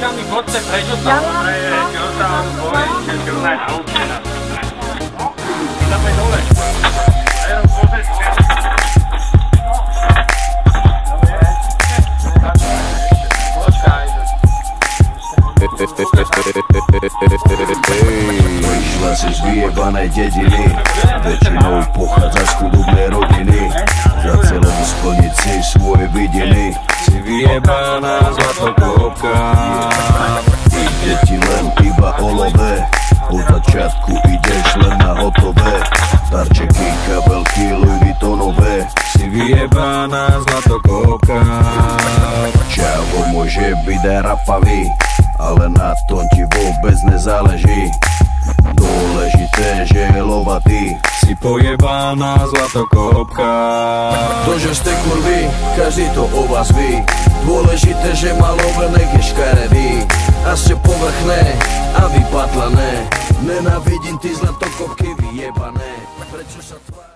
mi poďte, prečo sa hovorí, čo sa vám bojí, že čo sa naučená. Dáme dole. Jenom pozrieť. Vyšla si z vyjebanej dediny, väčšinou pochádza z chudobnej rodiny. Za celé splniť si svoje vidiny, si vyjebaná zlatokopka. Ide ti len iba o love, od začiatku ideš len na hotové. Darčeky, kabelky, Louis Vuittonové, si vyjebaná zlatokopka. Čavo môže byť aj rapavý, ale na tom ti vôbec nezáleží. Dôležité, že je lovatý, si pojebaná zlatokopka. To, že ste kurvy, každý to o vás ví. Dôležité, že malovenek je škaredý a ste povrchné a vypatlané. Nenávidím ty zlatokopky vyjebané. Prečo sa tvá